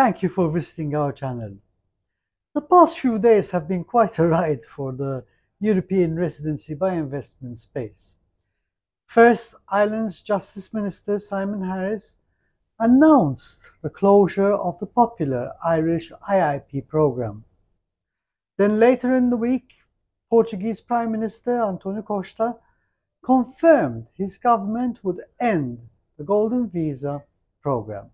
Thank you for visiting our channel. The past few days have been quite a ride for the European residency by investment space. First, Ireland's Justice Minister Simon Harris announced the closure of the popular Irish IIP programme. Then later in the week, Portuguese Prime Minister António Costa confirmed his government would end the Golden Visa programme.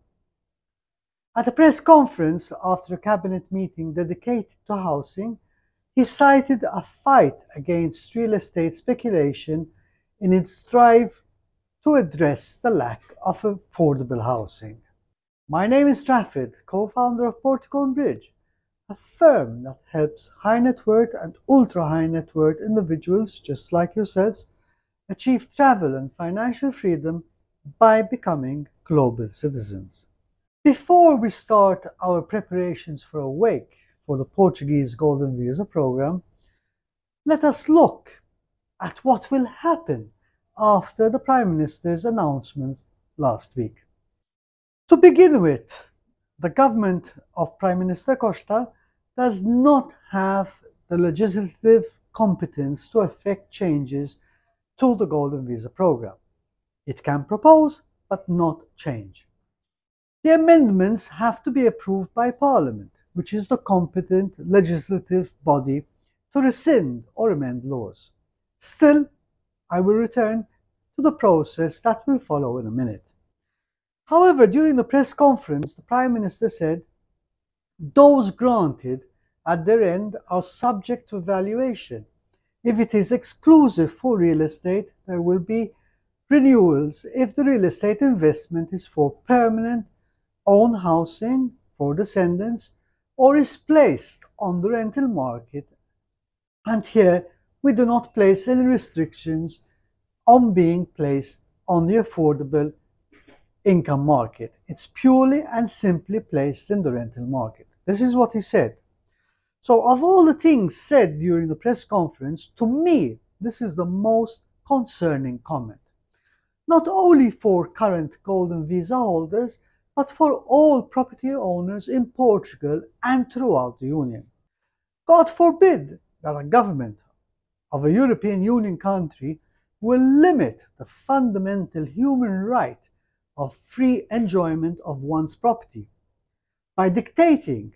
At a press conference after a cabinet meeting dedicated to housing, he cited a fight against real estate speculation in its drive to address the lack of affordable housing. My name is Trafford, co-founder of Portico and Bridge, a firm that helps high net worth and ultra high net worth individuals just like yourselves achieve travel and financial freedom by becoming global citizens. Before we start our preparations for a wake for the Portuguese Golden Visa program, let us look at what will happen after the Prime Minister's announcement last week. To begin with, the government of Prime Minister Costa does not have the legislative competence to effect changes to the Golden Visa program. It can propose, but not change. The amendments have to be approved by Parliament, which is the competent legislative body to rescind or amend laws. Still, I will return to the process that will follow in a minute. However, during the press conference, the Prime Minister said those granted at their end are subject to evaluation. If it is exclusive for real estate, there will be renewals if the real estate investment is for permanent own housing for descendants or is placed on the rental market. And here we do not place any restrictions on being placed on the affordable income market. It's purely and simply placed in the rental market. This is what he said. So of all the things said during the press conference, to me, this is the most concerning comment. Not only for current Golden Visa holders, but for all property owners in Portugal and throughout the Union. God forbid that a government of a European Union country will limit the fundamental human right of free enjoyment of one's property by dictating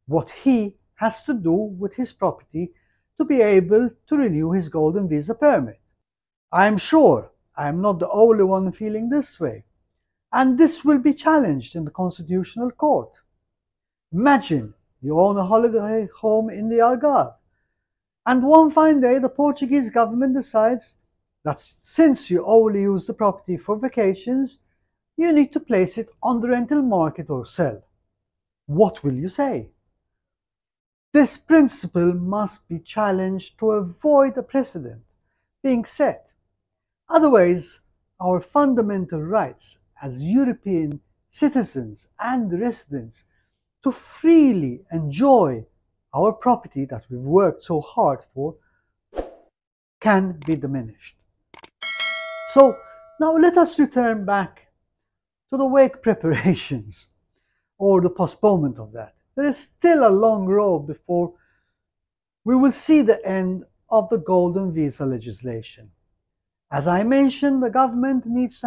what he has to do with his property to be able to renew his Golden Visa permit. I am sure I am not the only one feeling this way, and this will be challenged in the Constitutional Court. Imagine you own a holiday home in the Algarve, and one fine day the Portuguese government decides that since you only use the property for vacations, you need to place it on the rental market or sell. What will you say? This principle must be challenged to avoid a precedent being set. Otherwise, our fundamental rights as European citizens and residents to freely enjoy our property that we've worked so hard for can be diminished. So now let us return back to the wake preparations or the postponement of that. There is still a long road before we will see the end of the Golden Visa legislation. As I mentioned, the government needs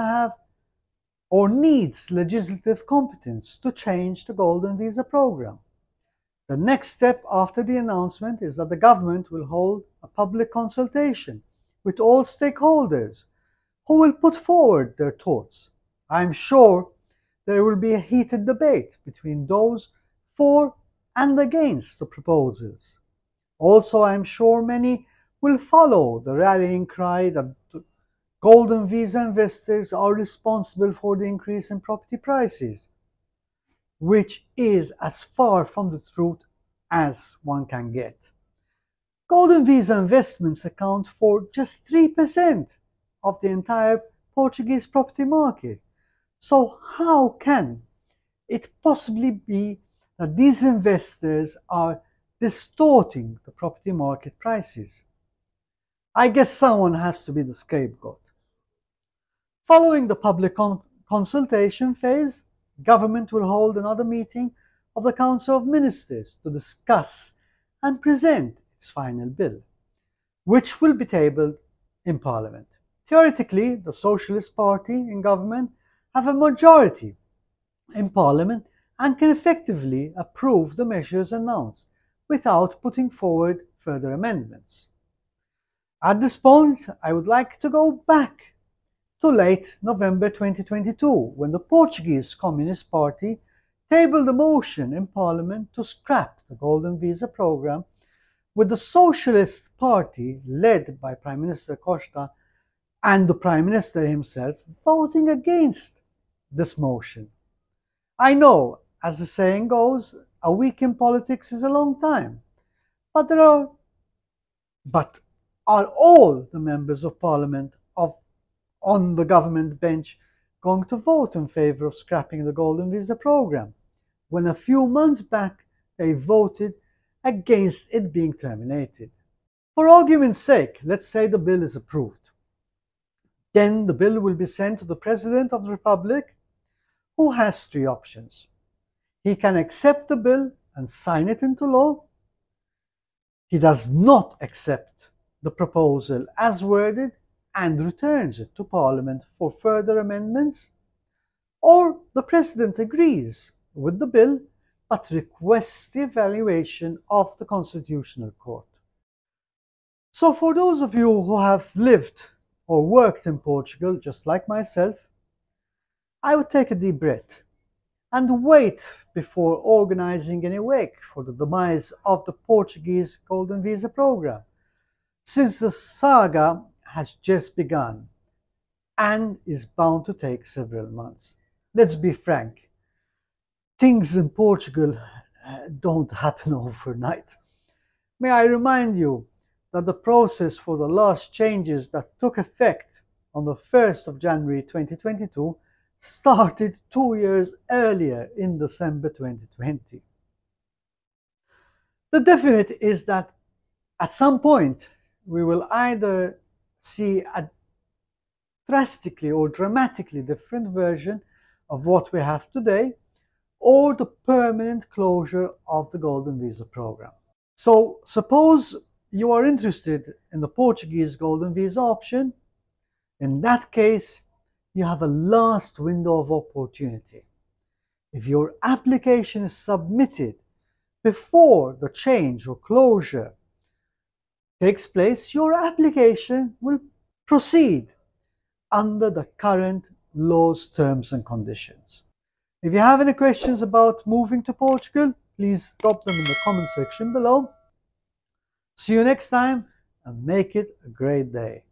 legislative competence to change the Golden Visa program. The next step after the announcement is that the government will hold a public consultation with all stakeholders who will put forward their thoughts. I am sure there will be a heated debate between those for and against the proposals. Also, I am sure many will follow the rallying cry that Golden Visa investors are responsible for the increase in property prices, which is as far from the truth as one can get. Golden Visa investments account for just 3% of the entire Portuguese property market. So how can it possibly be that these investors are distorting the property market prices? I guess someone has to be the scapegoat. Following the public consultation phase, government will hold another meeting of the Council of Ministers to discuss and present its final bill, which will be tabled in Parliament. Theoretically, the Socialist Party in government have a majority in Parliament and can effectively approve the measures announced without putting forward further amendments. At this point, I would like to go back to late November 2022, when the Portuguese Communist Party tabled a motion in Parliament to scrap the Golden Visa programme, with the Socialist Party, led by Prime Minister Costa and the Prime Minister himself, voting against this motion. I know, as the saying goes, a week in politics is a long time, but are all the members of Parliament on the government bench going to vote in favour of scrapping the Golden Visa programme, when a few months back they voted against it being terminated? For argument's sake, let's say the bill is approved. Then the bill will be sent to the President of the Republic, who has three options. He can accept the bill and sign it into law. He does not accept the proposal as worded and returns it to Parliament for further amendments, or the President agrees with the bill but requests the evaluation of the Constitutional Court. So for those of you who have lived or worked in Portugal, just like myself, I would take a deep breath and wait before organizing any wake for the demise of the Portuguese Golden Visa programme, since the saga has just begun and is bound to take several months. Let's be frank, things in Portugal don't happen overnight. May I remind you that the process for the last changes that took effect on the 1st of January 2022 started 2 years earlier in December 2020. The definite is that at some point we will either see a drastically or dramatically different version of what we have today, or the permanent closure of the Golden Visa programme. So suppose you are interested in the Portuguese Golden Visa option. In that case, you have a last window of opportunity. If your application is submitted before the change or closure takes place, your application will proceed under the current law's terms and conditions. If you have any questions about moving to Portugal, please drop them in the comment section below. See you next time, and make it a great day.